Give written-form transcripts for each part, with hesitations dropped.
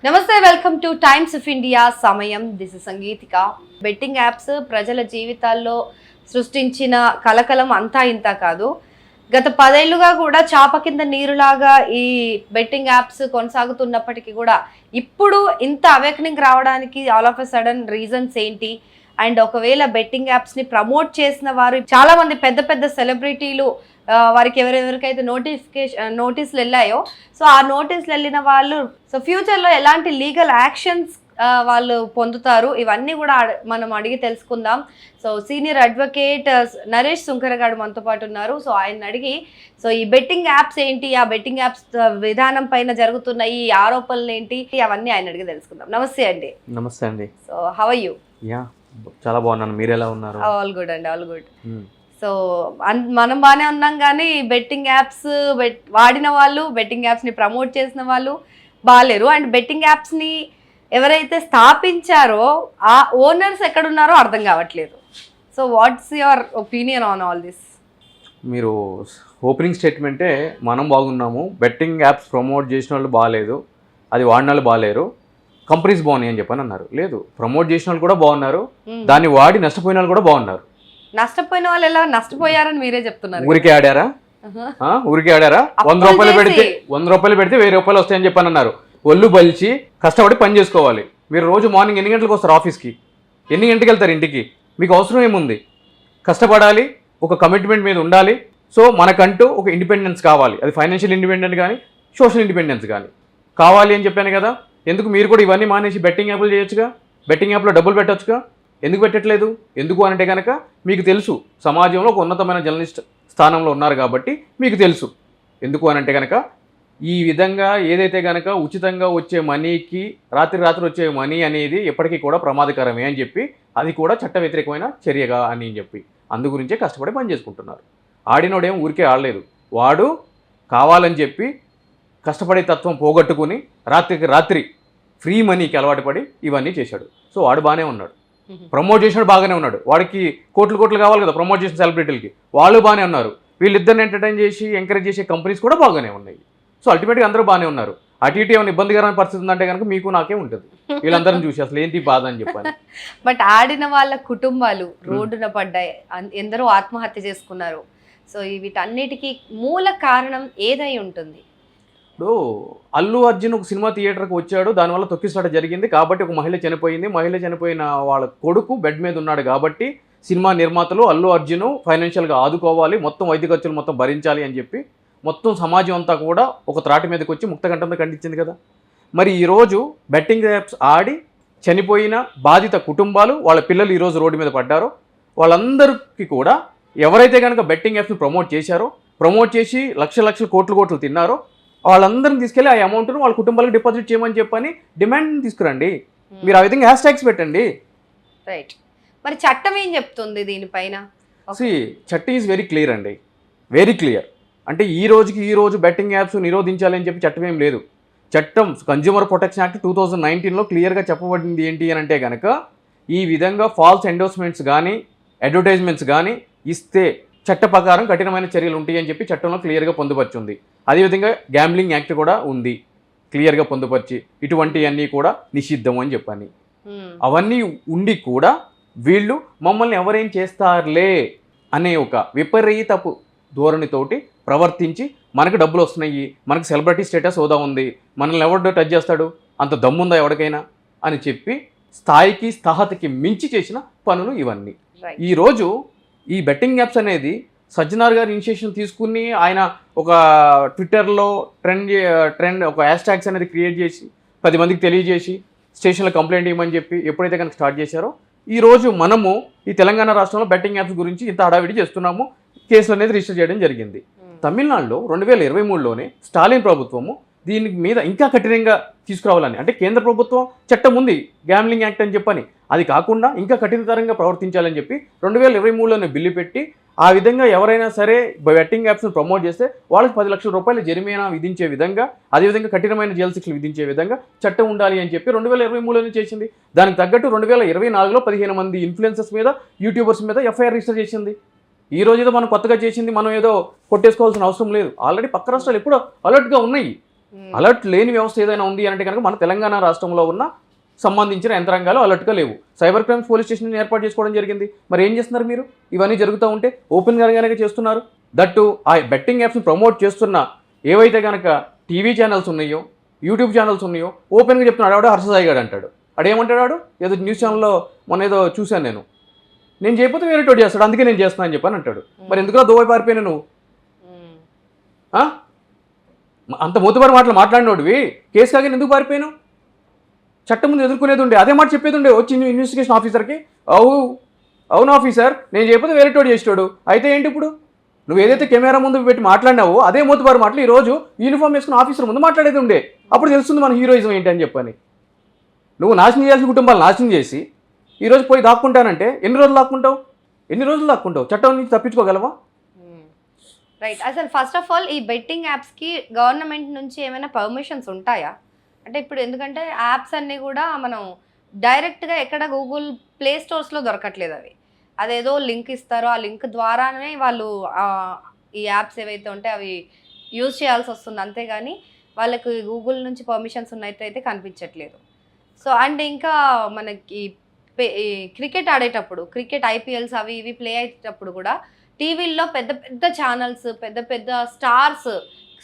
నమస్తే, welcome to Times of India Samayam. This is Sangeetika. Betting apps ప్రజల జీవితాల్లో సృష్టించిన కలకలం అంతా ఇంత కాదు. గత 10 ఏళ్లుగా కూడా చాప కింద నీరులాగా ఈ బెట్టింగ్ యాప్స్ కొనసాగుతున్నప్పటికీ కూడా ఇప్పుడు ఇంత అవేకనింగ్ రావడానికి all of a sudden reasons ఏంటి? అండ్ ఒకవేళ బెట్టింగ్ యాప్స్ని ప్రమోట్ చేసిన వారు చాలా మంది పెద్ద పెద్ద సెలబ్రిటీలు వారికి ఎవరెవరికైతే నోటీసులు వెళ్ళాయో, సో ఆ నోటీసులు వెళ్ళిన వాళ్ళు సో ఫ్యూచర్లో ఎలాంటి లీగల్ యాక్షన్స్ వాళ్ళు పొందుతారు, ఇవన్నీ కూడా మనం అడిగి తెలుసుకుందాం. సో సీనియర్ అడ్వకేట్ నరేష్ సుంకరగాడు మనతో పాటు ఉన్నారు. సో ఆయన అడిగి సో ఈ బెట్టింగ్ యాప్స్ ఏంటి, ఆ బెట్టింగ్ యాప్స్ విధానం పైన జరుగుతున్న ఈ ఆరోపణలు ఏంటి, అవన్నీ ఆయన అడిగి తెలుసుకుందాం. నమస్తే అండి. నమస్తే అండి. So how are you? చాలా బాగున్నాను, మీరు ఎలా ఉన్నారు? ఆల్ గుడ్ అండి, ఆల్ గుడ్. సో మనం బాగానే ఉన్నాం, కానీ బెట్టింగ్ యాప్స్ వాడిన వాళ్ళు, బెట్టింగ్ యాప్స్ని ప్రమోట్ చేసిన వాళ్ళు బాగాలేరు. అండ్ బెట్టింగ్ యాప్స్ని ఎవరైతే స్థాపించారో ఆ ఓనర్స్ ఎక్కడున్నారో అర్థం కావట్లేదు. So what's your opinion on all this? మీరు ఓపెనింగ్ స్టేట్మెంటే మనం బాగున్నాము, బెట్టింగ్ యాప్స్ ప్రమోట్ చేసిన వాళ్ళు బాగాలేదు, అది వాడిన వాళ్ళు బాగాలేరు, కంపెనీస్ బాగున్నాయి అని చెప్పని అన్నారు. లేదు, ప్రమోట్ చేసిన వాళ్ళు కూడా బాగున్నారు, దాన్ని వాడి నష్టపోయిన వాళ్ళు కూడా బాగున్నారు. నష్టపోయిన వాళ్ళు ఎలా నష్టపోయారని మీరే చెప్తున్నారు. ఊరికే ఆడారా? 100 రూపాయలు పెడితే 1000 రూపాయలు వస్తాయని చెప్పని అన్నారు. ఒళ్ళు బలిచి కష్టపడి పని చేసుకోవాలి. మీరు రోజు మార్నింగ్ ఎన్ని గంటలకు వస్తారు ఆఫీస్కి? ఎన్ని గంటకి వెళ్తారు ఇంటికి? మీకు అవసరం ఏముంది? కష్టపడాలి, ఒక కమిట్మెంట్ మీద ఉండాలి. సో మనకంటూ ఒక ఇండిపెండెన్స్ కావాలి. అది ఫైనాన్షియల్ ఇండిపెండెన్స్ కానీ సోషల్ ఇండిపెండెన్స్ కానీ కావాలి అని చెప్పాను కదా. ఎందుకు మీరు కూడా ఇవన్నీ మానేసి బెట్టింగ్ యాప్లు చేయొచ్చుగా? బెట్టింగ్ యాప్లో డబ్బులు పెట్టొచ్చుగా? ఎందుకు పెట్టట్లేదు? ఎందుకు అంటే కనుక మీకు తెలుసు, సమాజంలో ఒక ఉన్నతమైన జర్నలిస్ట్ స్థానంలో ఉన్నారు కాబట్టి మీకు తెలుసు. ఎందుకు అంటే కనుక ఈ విధంగా ఏదైతే కనుక ఉచితంగా వచ్చే మనీకి రాత్రి వచ్చే మనీ అనేది ఎప్పటికీ కూడా ప్రమాదకరమే అని చెప్పి, అది కూడా చట్ట వ్యతిరేకమైన చర్యగా అని చెప్పి అందు గురించే కష్టపడి పని చేసుకుంటున్నారు. ఆడినోడేం ఊరికే ఆడలేదు, వాడు కావాలని చెప్పి కష్టపడే తత్వం పోగొట్టుకుని రాత్రి ఫ్రీ మనీకి అలవాటు పడి ఇవన్నీ చేశాడు. సో వాడు బాగానే ఉన్నాడు, ప్రమోట్ చేసినాడు బాగానే ఉన్నాడు. వాడికి కోట్లు కావాలి కదా ప్రమోట్ చేసిన సెలబ్రిటీలకి, వాళ్ళు బాగానే ఉన్నారు. వీళ్ళిద్దరిని ఎంటర్టైన్ చేసి ఎంకరేజ్ చేసే కంపెనీస్ కూడా బాగానే ఉన్నాయి. సో అల్టిమేట్గా అందరూ బాగానే ఉన్నారు. అటు ఇటు ఏమైనా ఇబ్బందికరమైన పరిస్థితి ఉందంటే కనుక మీకు నాకే ఉంటుంది, వీళ్ళందరిని చూసి అసలు ఏంటి బాధ అని చెప్పాను. బట్ ఆడిన వాళ్ళ కుటుంబాలు రోడ్డున పడ్డాయి, ఎందరో ఆత్మహత్య చేసుకున్నారు. సో వీటన్నిటికీ మూల కారణం ఏదై ఉంటుంది? ఇప్పుడు అల్లు అర్జున్ ఒక సినిమా థియేటర్కి వచ్చాడు, దానివల్ల తొక్కిసలాట జరిగింది కాబట్టి ఒక మహిళ చనిపోయింది. మహిళ చనిపోయిన వాళ్ళ కొడుకు బెడ్ మీద ఉన్నాడు కాబట్టి సినిమా నిర్మాతలు అల్లు అర్జున్ ఫైనాన్షియల్గా ఆదుకోవాలి, మొత్తం వైద్య ఖర్చులు మొత్తం భరించాలి అని చెప్పి మొత్తం సమాజం అంతా కూడా ఒక త్రాటి మీదకి వచ్చి ముక్తకంఠంతో ఖండించింది కదా. మరి ఈరోజు బెట్టింగ్ యాప్స్ ఆడి చనిపోయిన బాధిత కుటుంబాలు, వాళ్ళ పిల్లలు ఈరోజు రోడ్డు మీద పడ్డారో వాళ్ళందరికీ కూడా ఎవరైతే కనుక బెట్టింగ్ యాప్స్ని ప్రమోట్ చేసి లక్షల కోట్లు తిన్నారో వాళ్ళందరిని తీసుకెళ్ళి ఆ అమౌంట్ను వాళ్ళ కుటుంబాలకు డిపాజిట్ చేయమని చెప్పని డిమాండ్ తీసుకురండి. మీరు ఆ విధంగా హ్యాష్ ట్యాగ్స్ పెట్టండి. రైట్. మరి చట్టం ఏం చెప్తుంది దీనిపైన? చట్టం ఈజ్ వెరీ క్లియర్ అండి, వెరీ క్లియర్. అంటే ఈ రోజు బెట్టింగ్ యాప్స్ నిరోధించాలని చెప్పి చట్టం ఏం లేదు. చట్టం కన్జ్యూమర్ ప్రొటెక్షన్ యాక్ట్ 2019లో క్లియర్గా చెప్పబడింది ఏంటి అని అంటే కనుక ఈ విధంగా ఫాల్స్ ఎండోర్స్మెంట్స్ కానీ అడ్వర్టైజ్మెంట్స్ కానీ ఇస్తే చట్ట ప్రకారం కఠినమైన చర్యలు ఉంటాయి అని చెప్పి చట్టంలో క్లియర్గా పొందుపరిచింది. అదేవిధంగా గ్యాంబ్లింగ్ యాక్ట్ కూడా ఉంది, క్లియర్గా పొందుపరిచి ఇటువంటివన్నీ కూడా నిషిద్ధం అని చెప్పని. అవన్నీ ఉండి కూడా వీళ్ళు మమ్మల్ని ఎవరేం చేస్తారులే అనే ఒక విపరీతపు ధోరణితోటి ప్రవర్తించి మనకు డబ్బులు వస్తున్నాయి, మనకు సెలబ్రిటీ స్టేటస్ హోదా ఉంది, మనల్ని ఎవడో టచ్ చేస్తాడు, అంత దమ్ముందా ఎవరికైనా అని చెప్పి స్థాయికి స్థాహతకి మించి చేసిన పనులు ఇవన్నీ. ఈరోజు ఈ బెట్టింగ్ యాప్స్ అనేది సజ్జనార్ గారు ఇనిషియేషన్ తీసుకుని ఆయన ఒక ట్విట్టర్లో ట్రెండ్ ఒక హ్యాష్ ట్యాగ్స్ అనేది క్రియేట్ చేసి 10 మందికి తెలియజేసి స్టేషన్లో కంప్లైంట్ ఇవ్వమని చెప్పి ఎప్పుడైతే కనుక స్టార్ట్ చేశారో ఈరోజు మనము ఈ తెలంగాణ రాష్ట్రంలో బెట్టింగ్ యాప్స్ గురించి ఇంత హడావిడి చేస్తున్నాము, కేసులు అనేది రిజిస్టర్ చేయడం జరిగింది. తమిళనాడులో 2023లోనే స్టాలిన్ ప్రభుత్వము దీని మీద ఇంకా కఠినంగా తీసుకురావాలని, అంటే కేంద్ర ప్రభుత్వం చట్టం ఉంది గ్యాంబ్లింగ్ యాక్ట్ అని చెప్పని, అది కాకుండా ఇంకా కఠినతరంగా ప్రవర్తించాలని చెప్పి 2023లోనే బిల్లు పెట్టి ఆ విధంగా ఎవరైనా సరే బెట్టింగ్ యాప్స్ను ప్రమోట్ చేస్తే వాళ్ళకి 10 లక్షల రూపాయల జరిమానా విధించే విధంగా, అదేవిధంగా కఠినమైన జైలు శిక్షలు విధించే విధంగా చట్టం ఉండాలి అని చెప్పి 2023లోనే చేసింది. దానికి తగ్గట్టు 2024లో 15 మంది ఇన్ఫ్లుయెన్సర్స్ మీద, యూట్యూబర్స్ మీద ఎఫ్ఐఆర్ రిజిస్టర్ చేసింది. ఈ రోజు ఏదో మనం కొత్తగా చేసింది మనం ఏదో కొట్టేసుకోవాల్సిన అవసరం లేదు. ఆల్రెడీ పక్క రాష్ట్రాలు ఎప్పుడో అలర్ట్గా ఉన్నాయి. అలర్ట్ లేని వ్యవస్థ ఏదైనా ఉంది అంటే కనుక మన తెలంగాణ రాష్ట్రంలో ఉన్న సంబంధించిన యంత్రాంగాలు అలర్ట్గా లేవు. సైబర్ క్రైమ్స్ పోలీస్ స్టేషన్ ఏర్పాటు చేసుకోవడం జరిగింది. మరి ఏం చేస్తున్నారు మీరు? ఇవన్నీ జరుగుతూ ఉంటే ఓపెన్గానే చేస్తున్నారు. దట్టు ఆ బెట్టింగ్ యాప్స్ని ప్రమోట్ చేస్తున్న ఏవైతే కనుక టీవీ ఛానల్స్ ఉన్నాయో, యూట్యూబ్ ఛానల్స్ ఉన్నాయో ఓపెన్గా చెప్తున్నాడు. ఆవిడ హర్షసాయి గారు అంటాడు. ఆడేమంటాడు? ఏదో న్యూస్ ఛానల్లో మొన్న ఏదో చూశాను నేను చేయకపోతే వేరే టోటి చేస్తాడు, అందుకే నేను చేస్తాను అని చెప్పని అంటాడు. మరి ఎందుకురా దోవై పారిపోయినా నువ్వు? అంత మూతబారి మాటలు మాట్లాడినోడివి కేసు కాగా ఎందుకు పారిపోయాను? చట్టం ముందు ఎదుర్కొనేది ఉండే, అదే మాట చెప్పేది ఉండే వచ్చి ఇన్వెస్టిగేషన్ ఆఫీసర్కి. అవును ఆఫీసర్, నేను చేయకపోతే వేరే టోటి చేసాడు. అయితే ఏంటి ఇప్పుడు? నువ్వు ఏదైతే కెమెరా ముందు పెట్టి మాట్లాడినావో అదే మూతబారి మాటలు ఈరోజు యూనిఫామ్ వేసుకున్న ఆఫీసర్ ముందు మాట్లాడేది ఉండే. అప్పుడు తెలుస్తుంది మన హీరోయిజం ఏంటి అని చెప్పని. నువ్వు నాశనం చేయాల్సిన కుటుంబాలు నాశనం చేసి ఈరోజు పోయి దాక్కుంటానంటే ఎన్ని రోజులు దాక్కుంటావు? చట్టం నుంచి తప్పించుకోగలవా? రైట్. అసలు ఫస్ట్ ఆఫ్ ఆల్ ఈ బెట్టింగ్ యాప్స్కి గవర్నమెంట్ నుంచి ఏమైనా పర్మిషన్స్ ఉంటాయా? అంటే ఇప్పుడు ఎందుకంటే యాప్స్ అన్నీ కూడా మనం డైరెక్ట్గా ఎక్కడ గూగుల్ ప్లే స్టోర్స్లో దొరకట్లేదు. అదేదో లింక్ ఇస్తారో ఆ లింక్ ద్వారానే వాళ్ళు ఈ యాప్స్ ఏవైతే ఉంటాయో అవి యూజ్ చేయాల్సి వస్తుంది. అంతేగాని వాళ్ళకి గూగుల్ నుంచి పర్మిషన్స్ ఉన్నట్టయితే కనిపించట్లేదు. సో అండ్ ఇంకా మనకి క్రికెట్ ఆడేటప్పుడు, క్రికెట్ ఐపీఎల్స్ అవి ఇవి ప్లే అయ్యేటప్పుడు కూడా టీవీల్లో పెద్ద పెద్ద ఛానల్స్, పెద్ద పెద్ద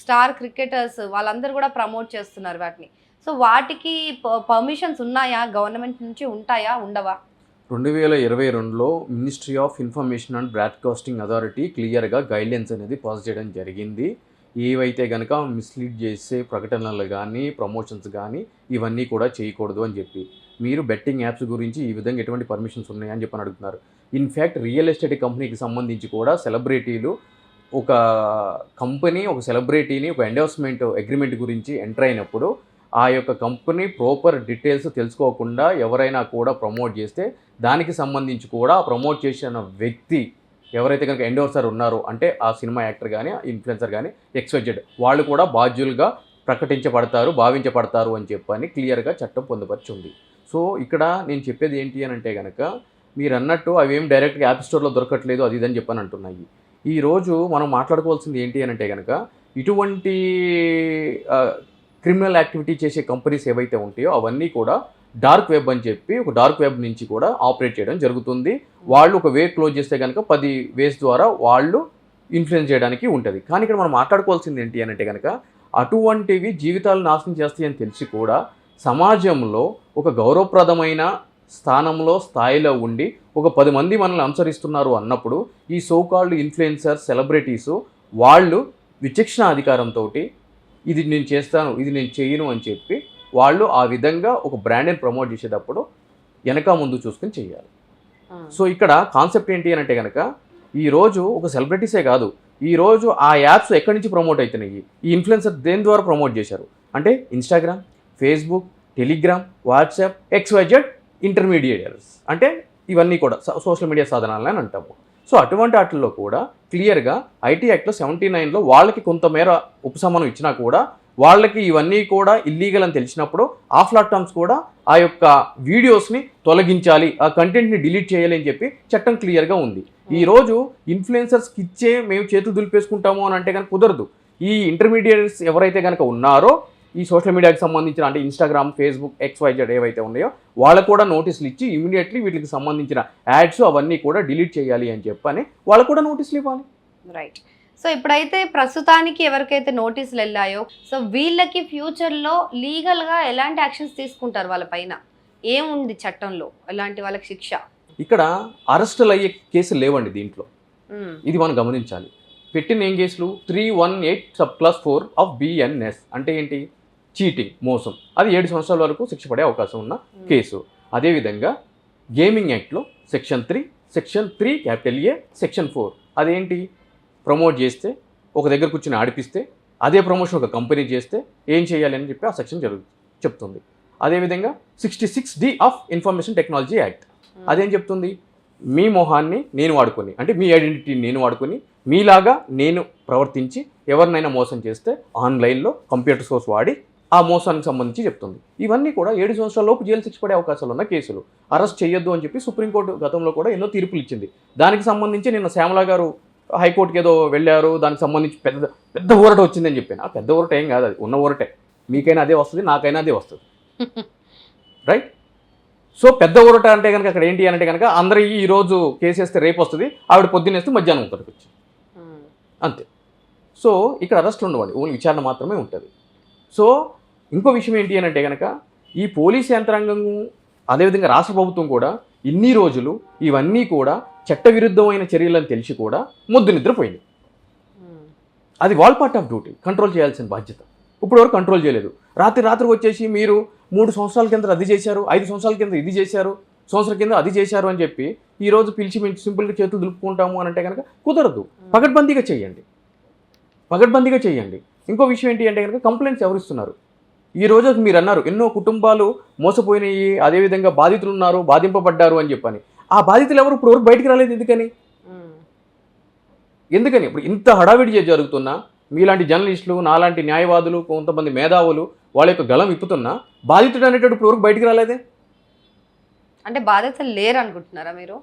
స్టార్ క్రికెటర్స్ వాళ్ళందరూ కూడా ప్రమోట్ చేస్తున్నారు వాటిని. సో వాటికి పర్మిషన్స్ ఉన్నాయా? గవర్నమెంట్ నుంచి ఉంటాయా, ఉండవా? 2022లో ministry of information and broadcasting authority క్లియర్గా గైడ్లైన్స్ అనేది పాస్ చేయడం జరిగింది. ఏవైతే కనుక మిస్లీడ్ చేసే ప్రకటనలు కానీ ప్రమోషన్స్ కానీ ఇవన్నీ కూడా చేయకూడదు అని చెప్పి. మీరు బెట్టింగ్ యాప్స్ గురించి ఈ విధంగా ఎటువంటి పర్మిషన్స్ ఉన్నాయని చెప్పని అడుగుతున్నారు. ఇన్ఫ్యాక్ట్ రియల్ ఎస్టేట్ కంపెనీకి సంబంధించి కూడా సెలబ్రిటీలు ఒక కంపెనీ ఒక సెలబ్రిటీని ఒక ఎండోర్స్మెంట్ అగ్రిమెంట్ గురించి ఎంటర్ అయినప్పుడు ఆ యొక్క కంపెనీ ప్రాపర్ డీటెయిల్స్ తెలుసుకోకుండా ఎవరైనా కూడా ప్రమోట్ చేస్తే దానికి సంబంధించి కూడా ప్రమోట్ చేసిన వ్యక్తి ఎవరైతే కనుక ఎండోర్సర్ ఉన్నారో అంటే ఆ సినిమా యాక్టర్ కానీ ఇన్ఫ్లుయెన్సర్ కానీ XYZ వాళ్ళు కూడా బాధ్యులుగా భావించబడతారు అని చెప్పని క్లియర్గా చట్టం పొందుపరిచింది. సో ఇక్కడ నేను చెప్పేది ఏంటి అని అంటే కనుక మీరు అన్నట్టు అవి ఏం డైరెక్ట్గా యాప్ స్టోర్లో దొరకట్లేదు అది ఇదని చెప్పని అంటున్నాయి. ఈరోజు మనం మాట్లాడుకోవాల్సింది ఏంటి అని అంటే కనుక ఇటువంటి క్రిమినల్ యాక్టివిటీ చేసే కంపెనీస్ ఏవైతే ఉంటాయో అవన్నీ కూడా డార్క్ వెబ్ అని చెప్పి ఒక డార్క్ వెబ్ నుంచి కూడా ఆపరేట్ చేయడం జరుగుతుంది. వాళ్ళు ఒక వే క్లోజ్ చేస్తే కనుక 10 వేస్ ద్వారా వాళ్ళు ఇన్ఫ్లుయెన్స్ చేయడానికి ఉంటుంది. కానీ ఇక్కడ మనం మాట్లాడుకోవాల్సింది ఏంటి అని అంటే కనుక అటువంటివి జీవితాలు నాశనం చేస్తాయని తెలిసి కూడా సమాజంలో ఒక గౌరవప్రదమైన స్థాయిలో ఉండి ఒక 10 మంది మనల్ని అనుసరిస్తున్నారు అన్నప్పుడు ఈ సోకాల్డ్ ఇన్ఫ్లుయెన్సర్స్ సెలబ్రిటీసు వాళ్ళు విచక్షణ అధికారంతో ఇది నేను చేస్తాను ఇది నేను చేయను అని చెప్పి వాళ్ళు ఆ విధంగా ఒక బ్రాండ్ని ప్రమోట్ చేసేటప్పుడు వెనక ముందు చూసుకొని చేయాలి. సో ఇక్కడ కాన్సెప్ట్ ఏంటి అని అంటే కనుక ఈరోజు ఒక సెలబ్రిటీసే కాదు, ఈరోజు ఆ యాప్స్ ఎక్కడి నుంచి ప్రమోట్ అవుతున్నాయి, ఈ ఇన్ఫ్లుయెన్సర్ దేని ద్వారా ప్రమోట్ చేశారు అంటే Instagram, Facebook, Telegram, WhatsApp, XYZ ఇంటర్మీడియేటర్స్ అంటే ఇవన్నీ కూడా సోషల్ మీడియా సాధనాలని అంటాము. సో అటువంటి వాటిల్లో కూడా క్లియర్గా ఐటీ యాక్ట్లో 79లో వాళ్ళకి కొంతమేర ఉపశమనం ఇచ్చినా కూడా వాళ్ళకి ఇవన్నీ కూడా ఇల్లీగల్ అని తెలిసినప్పుడు ఆ ప్లాట్ఫామ్స్ కూడా ఆ యొక్క వీడియోస్ని తొలగించాలి, ఆ కంటెంట్ని డిలీట్ చేయాలి అని చెప్పి చట్టం క్లియర్గా ఉంది. ఈరోజు ఇన్ఫ్లుయెన్సర్స్కి ఇచ్చే మేము చేతులు దులిపేసుకుంటాము అని అంటే కనుక కుదరదు. ఈ ఇంటర్మీడియట్స్ ఎవరైతే కనుక ఉన్నారో ఈ సోషల్ మీడియాకి సంబంధించిన అంటే ఇన్స్టాగ్రామ్, ఫేస్బుక్, XYZ ఏవైతే ఉన్నాయో వాళ్ళకు కూడా నోటీసులు ఇచ్చి ఇమీడియట్లీ వీటికి సంబంధించిన యాడ్స్ అవన్నీ కూడా డిలీట్ చేయాలి అని చెప్పని వాళ్ళకు కూడా నోటీసులు ఇవ్వాలి. రైట్. సో ఇప్పుడైతే ప్రస్తుతానికి ఎవరికైతే నోటీసులు వెళ్ళాయో సో వీళ్ళకి ఫ్యూచర్లో లీగల్గా ఎలాంటి యాక్షన్స్ తీసుకుంటారు? వాళ్ళ పైన ఏముంది చట్టంలో, ఎలాంటి వాళ్ళకి శిక్ష? ఇక్కడ అరెస్టులు అయ్యే కేసులు లేవండి దీంట్లో, ఇది మనం గమనించాలి. పెట్టిన ఏం కేసులు 318(4) ఆఫ్ BNS అంటే ఏంటి? చీటింగ్, మోసం. అది 7 సంవత్సరాల వరకు శిక్ష పడే అవకాశం ఉన్న కేసు. అదేవిధంగా గేమింగ్ యాక్ట్లో సెక్షన్ 3 A సెక్షన్ 4 అదేంటి? ప్రమోట్ చేస్తే ఒక దగ్గర కూర్చొని ఆడిపిస్తే అదే ప్రమోషన్ ఒక కంపెనీ చేస్తే ఏం చేయాలి అని చెప్పి ఆ సెక్షన్ చెప్తుంది. అదేవిధంగా 66D of information technology act అదేం చెప్తుంది? మీ మొహాన్ని నేను వాడుకొని అంటే మీ ఐడెంటిటీని నేను వాడుకొని మీలాగా నేను ప్రవర్తించి ఎవరినైనా మోసం చేస్తే ఆన్లైన్లో కంప్యూటర్ సోర్స్ వాడి ఆ మోసానికి సంబంధించి చెప్తుంది. ఇవన్నీ కూడా 7 సంవత్సరాల లోపు జైలు శిక్ష పడే అవకాశాలు ఉన్న కేసులు. అరెస్ట్ చేయొద్దు అని చెప్పి సుప్రీంకోర్టు గతంలో కూడా ఎన్నో తీర్పులు ఇచ్చింది. దానికి సంబంధించి నిన్న శ్యామల గారు హైకోర్టుకి ఏదో వెళ్ళారు, దానికి సంబంధించి పెద్ద ఊరట వచ్చిందని చెప్పాను. ఆ పెద్ద ఊరట ఏం కాదు, అది ఉన్న ఊరటే. మీకైనా అదే వస్తుంది, నాకైనా అదే వస్తుంది. రైట్? సో పెద్ద ఊరట అంటే కనుక అక్కడ ఏంటి అంటే కనుక అందరూ ఈరోజు కేసు వేస్తే రేపు వస్తుంది, ఆవిడ పొద్దున్నేస్తే మధ్యాహ్నం ఒకటికి వచ్చి అంతే. సో ఇక్కడ అరెస్ట్ ఉండవాలి, ఓన్లీ విచారణ మాత్రమే ఉంటుంది. సో ఇంకో విషయం ఏంటి అని అంటే కనుక ఈ పోలీస్ యంత్రాంగం అదేవిధంగా రాష్ట్ర ప్రభుత్వం కూడా ఇన్ని రోజులు ఇవన్నీ కూడా చట్టవిరుద్ధమైన చర్యలని తెలిసి కూడా మొద్దు నిద్రపోయింది. అది wall part of duty, control చేయాల్సిన బాధ్యత. ఇప్పటివరకు కంట్రోల్ చేయలేదు. రాత్రి వచ్చేసి మీరు 3 సంవత్సరాల కింద అది చేశారు, 5 సంవత్సరాల కింద ఇది చేశారు, సంవత్సరం కింద అది చేశారు అని చెప్పి ఈరోజు పిలిచి మేము సింపుల్గా చేతులు దులుపుకుంటాము అని అంటే కనుక కుదరదు. పకడ్బందీగా చేయండి. ఇంకో విషయం ఏంటి అంటే కనుక కంప్లైంట్స్ ఎవరు ఇస్తున్నారు? ఈ రోజు మీరు అన్నారు ఎన్నో కుటుంబాలు మోసపోయినాయి, అదేవిధంగా బాధితులు ఉన్నారు, బాధింపబడ్డారు అని చెప్పని. ఆ బాధితులు ఎవరు ఇప్పుడు బయటికి రాలేదు? ఎందుకని ఇప్పుడు ఇంత హడావిడి జరుగుతున్నా మీలాంటి జర్నలిస్టులు, నాలాంటి న్యాయవాదులు, కొంతమంది మేధావులు వాళ్ళ యొక్క గలం ఇప్పుతున్నా బాధితుడు అనేటప్పుడు ఇప్పుడు బయటికి రాలేదే? అంటే బాధితులు లేరు అనుకుంటున్నారా మీరు?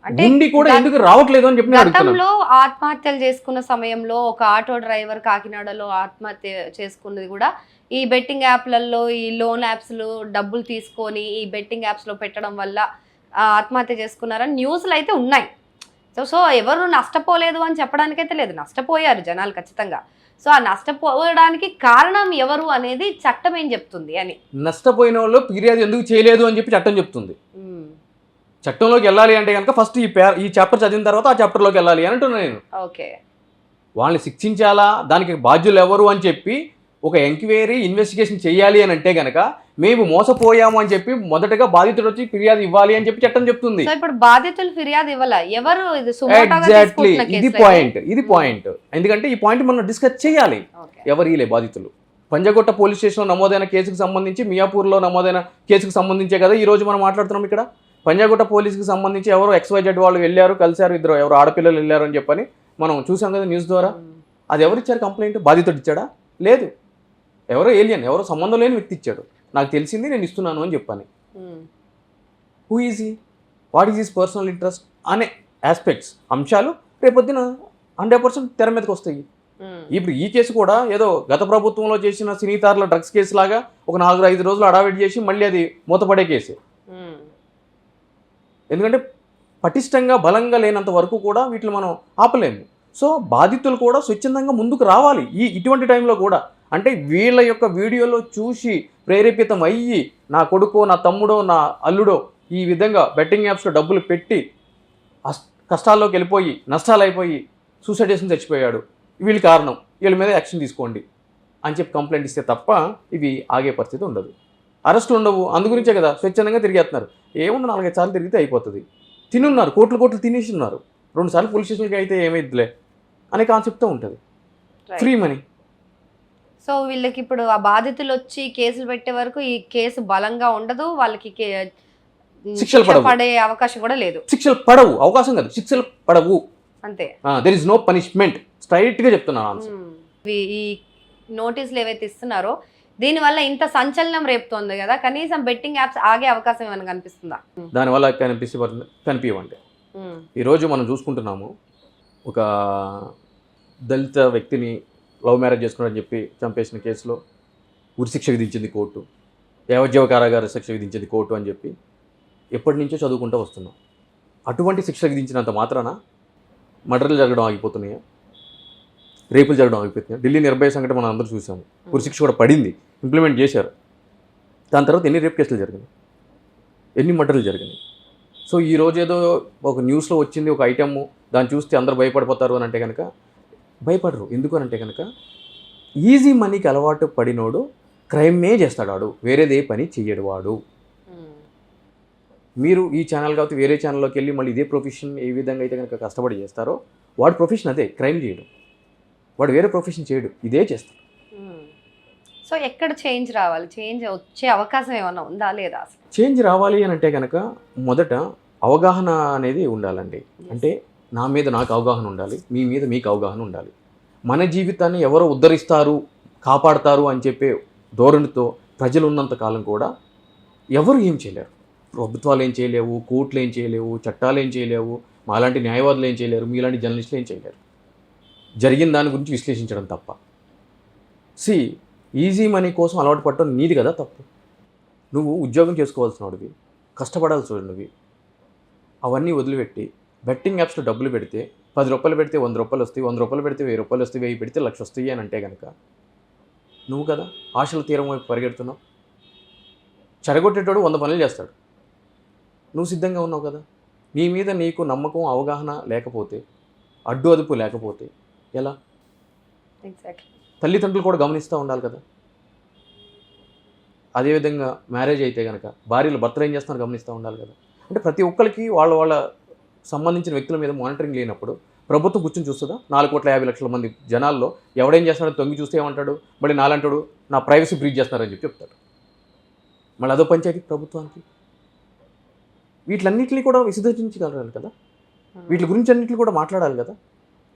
అంటే ఉండి కూడా ఎందుకు రావట్లేదు అని చెప్పి గతంలో ఆత్మహత్యలు చేసుకున్న సమయంలో ఒక ఆటో డ్రైవర్ కాకినాడలో ఆత్మహత్య చేసుకున్నది కూడా ఈ బెట్టింగ్ యాప్లలో, ఈ లోన్ యాప్స్లో డబ్బులు తీసుకొని ఈ బెట్టింగ్ యాప్స్లో పెట్టడం వల్ల ఆత్మహత్య చేసుకున్నారని న్యూస్లు అయితే ఉన్నాయి. సో ఎవరు నష్టపోలేదు అని చెప్పడానికైతే లేదు, నష్టపోయారు జనాలు ఖచ్చితంగా. సో ఆ నష్టపోవడానికి కారణం ఎవరు అనేది చట్టం ఏం చెప్తుంది అని. నష్టపోయిన వాళ్ళు ఫిర్యాదు ఎందుకు చేయలేదు అని చెప్పి చట్టం చెప్తుంది. చట్టంలోకి వెళ్ళాలి అంటే కనుక ఫస్ట్ ఈ చాప్టర్ చదివిన తర్వాత ఆ చాప్టర్లోకి వెళ్ళాలి అని అంటున్నాను నేను. ఓకే, వాళ్ళని శిక్షించాలా, దానికి బాధ్యులు ఎవరు అని చెప్పి ఒక ఎంక్వైరీ ఇన్వెస్టిగేషన్ చేయాలి అని అంటే కనుక మేము మోసపోయాము అని చెప్పి మొదటగా బాధితుడు వచ్చి ఫిర్యాదు ఇవ్వాలి అని చెప్పి చట్టం చెప్తుంది. సో ఇప్పుడు బాధితులు ఫిర్యాదు ఇవ్వాల ఎవరు? ఎగ్జాక్ట్లీ ఇది పాయింట్. ఎందుకంటే ఈ పాయింట్ మనం డిస్కస్ చేయాలి. ఎవరు ఇలే బాధితులు? పంజగుట్ట పోలీస్ స్టేషన్లో నమోదైన కేసుకు సంబంధించి, మియాపూర్లో నమోదైన కేసుకు సంబంధించే కదా ఈ రోజు మనం మాట్లాడుతున్నాం. ఇక్కడ పంజగుట్ట పోలీసుకి సంబంధించి ఎవరో XYZ వాళ్ళు వెళ్ళారు, కలిశారు, ఇద్దరు ఎవరు ఆడపిల్లలు వెళ్ళారు అని చెప్పని మనం చూసాం కదా న్యూస్ ద్వారా. అది ఎవరు ఇచ్చారు కంప్లైంట్? బాధితుడు ఇచ్చాడా? లేదు, ఎవరో ఏలియన్, ఎవరో సంబంధం లేని వ్యక్తి ఇచ్చాడు. నాకు తెలిసింది, నేను ఇస్తున్నాను అని చెప్పని. Who is he, what is his personal interest అనే ఆస్పెక్ట్స్, అంశాలు రేపొద్దున 100% తెర మీదకి వస్తాయి. ఇప్పుడు ఈ కేసు కూడా ఏదో గత ప్రభుత్వంలో చేసిన సినీతారుల డ్రగ్స్ కేసు లాగా ఒక 4-5 రోజులు అడావిడి చేసి మళ్ళీ అది మూతపడే కేసు. ఎందుకంటే పటిష్టంగా బలంగా లేనంత వరకు కూడా వీటిని మనం ఆపలేము. సో బాధితులు కూడా స్వచ్ఛందంగా ముందుకు రావాలి ఇటువంటి టైంలో కూడా. అంటే వీళ్ళ యొక్క వీడియోలో చూసి ప్రేరేపితం అయ్యి నా కొడుకో, నా తమ్ముడో, నా అల్లుడో ఈ విధంగా బెట్టింగ్ యాప్స్లో డబ్బులు పెట్టి కష్టాల్లోకి వెళ్ళిపోయి నష్టాలు అయిపోయి సూసైడ్ చేసి చచ్చిపోయాడు, వీళ్ళ కారణం, వీళ్ళ మీద యాక్షన్ తీసుకోండి అని చెప్పి కంప్లైంట్ ఇస్తే తప్ప ఇవి ఆగే పరిస్థితి ఉండదు. అరెస్టులు ఉండవు. అందుగురించే కదా స్వచ్ఛందంగా తిరిగేస్తున్నారు. ఏముంది, 4-5 సార్లు తిరిగితే అయిపోతుంది. తినున్నారు, కోట్లు తినేసి ఉన్నారు. 2 సార్లు పోలీస్ స్టేషన్కి అయితే ఏమైద్దిలే అనే కాన్సెప్ట్తో ఉంటుంది. Free money. సో వీళ్ళకి ఇప్పుడు ఆ బాధితులు వచ్చి కేసులు పెట్టే వరకు ఈ కేసు బలంగా ఉండదు, వాళ్ళకి శిక్షలు పడే అవకాశం కూడా లేదు. శిక్షలు పడవు, అవకాశం కాదు, శిక్షలు పడవు, అంతే. There is no punishment. స్ట్రైట్గా చెప్తున్నాను ఆన్సర్. ఈ నోటీసులు ఏవైతే ఇస్తున్నారో దీనివల్ల ఇంత సంచలనం రేపుతోంది కదా, కనీసం బెట్టింగ్ యాప్స్ ఆగే అవకాశం ఏమైనా కనిపిస్తుందా? దానివల్ల కనిపించవండి. ఈరోజు మనం చూసుకుంటున్నాము, ఒక దళిత వ్యక్తిని లవ్ మ్యారేజ్ చేసుకున్నారని చెప్పి చంపేసిన కేసులో ఉరిశిక్ష విధించింది కోర్టు, యావజ్జీవ కారాగార శిక్ష విధించింది కోర్టు అని చెప్పి ఎప్పటి నుంచో చదువుకుంటూ వస్తున్నాం. అటువంటి శిక్ష విధించినంత మాత్రాన మర్డర్లు జరగడం ఆగిపోతున్నాయా? రేపులు జరగడం ఆగిపోతున్నాయి? ఢిల్లీ నిర్భయ సంఘటన మనం అందరూ చూసాము. ఉరిశిక్ష కూడా పడింది, ఇంప్లిమెంట్ చేశారు. దాని తర్వాత ఎన్ని రేప్ కేసులు జరిగినాయి, ఎన్ని మర్డర్లు జరిగినాయి. సో ఈరోజు ఏదో ఒక న్యూస్లో వచ్చింది ఒక ఐటమ్, దాన్ని చూస్తే అందరూ భయపడిపోతారు అని అంటే కనుక భయపడరు. ఎందుకు అని అంటే కనుక ఈజీ మనీకి అలవాటు పడినోడు క్రైమే చేస్తాడు, వాడు వేరేదే పని చెయ్యడు వాడు. మీరు ఈ ఛానల్ కాబట్టి వేరే ఛానల్లోకి వెళ్ళి మళ్ళీ ఇదే ప్రొఫెషన్ ఏ విధంగా అయితే కనుక కష్టపడి చేస్తారో వాడు ప్రొఫెషన్ అదే, క్రైమ్ చేయడు. వాడు వేరే ప్రొఫెషన్ చేయడు, ఇదే చేస్తాడు. సో ఎక్కడ చేంజ్ రావాలి? చేంజ్ వచ్చే అవకాశం ఏమన్నా ఉందా లేదా? చేంజ్ రావాలి అని అంటే కనుక మొదట అవగాహన అనేది ఉండాలండి. అంటే నా మీద నాకు అవగాహన ఉండాలి, మీ మీద మీకు అవగాహన ఉండాలి. మన జీవితాన్ని ఎవరో ఉద్ధరిస్తారు, కాపాడతారు అని చెప్పే ధోరణితో ప్రజలు ఉన్నంత కాలం కూడా ఎవరు ఏం చేయలేరు. ప్రభుత్వాలు ఏం చేయలేవు, కోర్టులు ఏం చేయలేవు, చట్టాలు ఏం చేయలేవు, మాలాంటి న్యాయవాదులు ఏం చేయలేరు, మీలాంటి జర్నలిస్టులు ఏం చేయలేరు. జరిగిన దాని గురించి విశ్లేషించడం తప్ప. ఈజీ మనీ కోసం అలవాటు పడటం నీది కదా తప్పు. నువ్వు ఉద్యోగం చేసుకోవాల్సిన వాడివి, కష్టపడాల్సినవి, అవన్నీ వదిలిపెట్టి బెట్టింగ్ యాప్స్లో డబ్బులు పెడితే 10 రూపాయలు పెడితే 100 రూపాయలు వస్తాయి, 100 రూపాయలు పెడితే 1000 రూపాయలు వస్తాయి, 1000 పెడితే 1,00,000 వస్తాయి అని అంటే కనుక నువ్వు కదా ఆశల తీరం వైపు పరిగెడుతున్నావు. చెడగొట్టేటోడు 100 పనులు చేస్తాడు, నువ్వు సిద్ధంగా ఉన్నావు కదా. నీ మీద నీకు నమ్మకం, అవగాహన లేకపోతే, అడ్డు అదుపు లేకపోతే ఎలా? ఎగ్జాక్ట్లీ. తల్లిదండ్రులు కూడా గమనిస్తూ ఉండాలి కదా. అదేవిధంగా మ్యారేజ్ అయితే కనుక భార్యలు భర్తలు ఏం చేస్తున్నారు గమనిస్తూ ఉండాలి కదా. అంటే ప్రతి ఒక్కరికి వాళ్ళ సంబంధించిన వ్యక్తుల మీద మానిటరింగ్ లేనప్పుడు ప్రభుత్వం కూర్చొని చూస్తుందా? 4,50,00,000 మంది జనాల్లో ఎవడేం చేస్తున్నాడో తొంగి చూస్తే ఏమంటాడు? మళ్ళీ నాలంటాడు నా ప్రైవసీ బ్రీచ్ చేస్తున్నారని చెప్పి చెప్తాడు. మళ్ళీ అదో పంచాయతీ ప్రభుత్వానికి. వీటిలన్నింటినీ కూడా విశ్లేషించగలగాలి కదా, వీటి గురించి అన్నింటినీ కూడా మాట్లాడాలి కదా.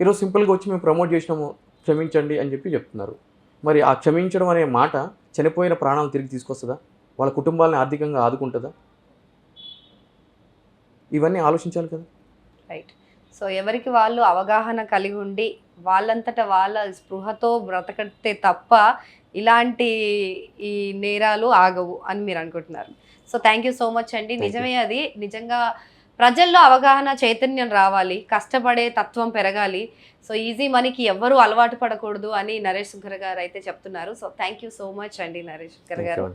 ఈరోజు సింపుల్గా వచ్చి మేము ప్రమోట్ చేసినాము క్షమించండి అని చెప్పి చెప్తున్నారు. మరి ఆ క్షమించడం అనే మాట చనిపోయిన ప్రాణాలు తిరిగి తీసుకొస్తుందా? వాళ్ళ కుటుంబాలను ఆర్థికంగా ఆదుకుంటుందా? ఇవన్నీ ఆలోచించాలి కదా. రైట్. సో ఎవరికి వాళ్ళు అవగాహన కలిగి ఉండి వాళ్ళంతట వాళ్ళ స్పృహతో బ్రతకడితే తప్ప ఇలాంటి ఈ నేరాలు ఆగవు అని మీరు అనుకుంటున్నారు. So thank you so much అండి. నిజమే, అది నిజంగా ప్రజల్లో అవగాహన చైతన్యం రావాలి, కష్టపడే తత్వం పెరగాలి. సో ఈజీ మనీకి ఎవ్వరూ అలవాటు పడకూడదు అని నరేష్ శుంకర్ గారు అయితే చెప్తున్నారు. So thank you so much అండి నరేష్ శుంకర్ గారు.